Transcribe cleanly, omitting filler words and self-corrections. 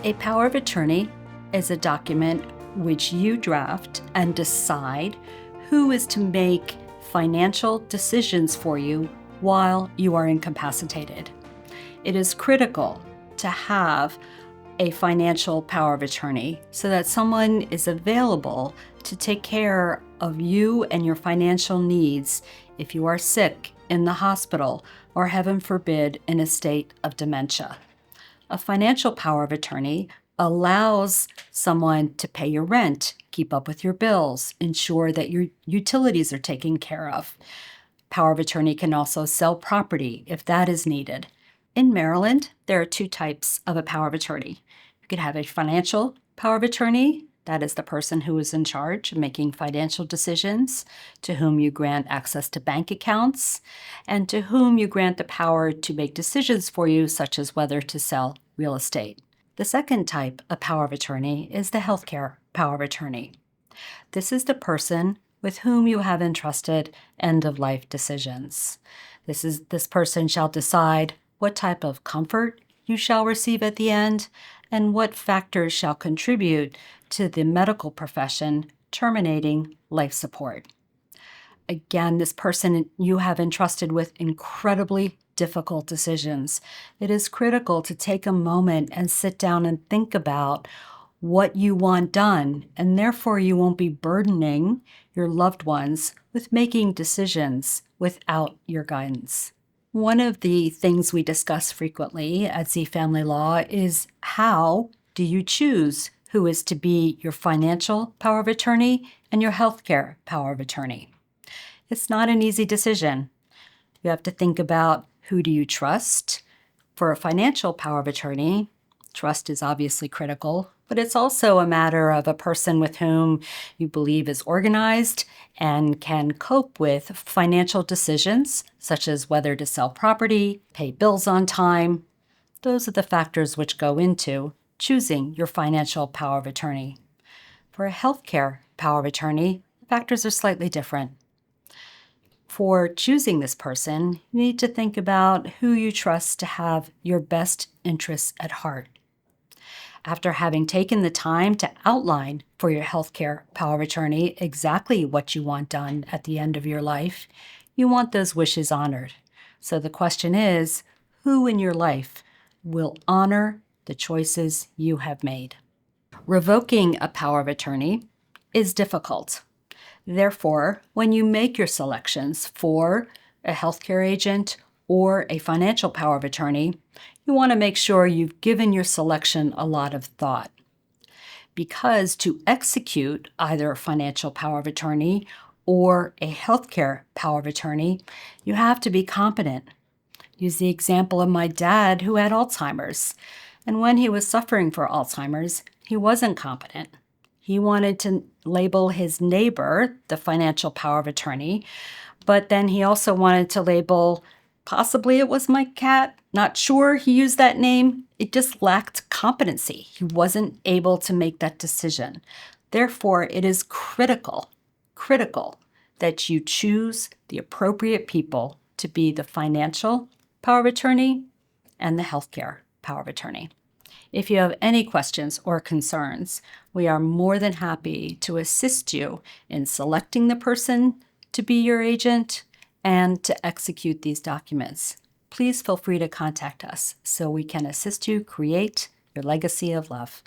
A power of attorney is a document which you draft and decide who is to make financial decisions for you while you are incapacitated. It is critical to have a financial power of attorney so that someone is available to take care of you and your financial needs if you are sick, in the hospital, or heaven forbid, in a state of dementia. A financial power of attorney allows someone to pay your rent, keep up with your bills, ensure that your utilities are taken care of. Power of attorney can also sell property if that is needed. In Maryland, there are two types of a power of attorney. You could have a financial power of attorney. That is the person who is in charge of making financial decisions, to whom you grant access to bank accounts, and to whom you grant the power to make decisions for you, such as whether to sell real estate. The second type of power of attorney is the healthcare power of attorney. This is the person with whom you have entrusted end-of-life decisions. This person shall decide what type of comfort you shall receive at the end, and what factors shall contribute to the medical profession terminating life support. Again, this person you have entrusted with incredibly difficult decisions. It is critical to take a moment and sit down and think about what you want done, and therefore you won't be burdening your loved ones with making decisions without your guidance. One of the things we discuss frequently at Z Family Law is how do you choose who is to be your financial power of attorney and your healthcare power of attorney. It's not an easy decision. You have to think about who do you trust. For a financial power of attorney, trust is obviously critical, but it's also a matter of a person with whom you believe is organized and can cope with financial decisions, such as whether to sell property, pay bills on time. Those are the factors which go into choosing your financial power of attorney. For a healthcare power of attorney, the factors are slightly different. For choosing this person, you need to think about who you trust to have your best interests at heart. After having taken the time to outline for your healthcare power of attorney exactly what you want done at the end of your life, you want those wishes honored. So the question is, who in your life will honor the choices you have made? Revoking a power of attorney is difficult. Therefore, when you make your selections for a healthcare agent or a financial power of attorney, you want to make sure you've given your selection a lot of thought. Because to execute either a financial power of attorney or a healthcare power of attorney, you have to be competent. Use the example of my dad who had Alzheimer's. And when he was suffering for Alzheimer's, he wasn't competent. He wanted to label his neighbor the financial power of attorney, but then he also wanted to label, possibly it was my cat, not sure he used that name. It just lacked competency. He wasn't able to make that decision. Therefore, it is critical that you choose the appropriate people to be the financial power of attorney and the healthcare power of attorney. If you have any questions or concerns, we are more than happy to assist you in selecting the person to be your agent and to execute these documents. Please feel free to contact us so we can assist you create your legacy of love.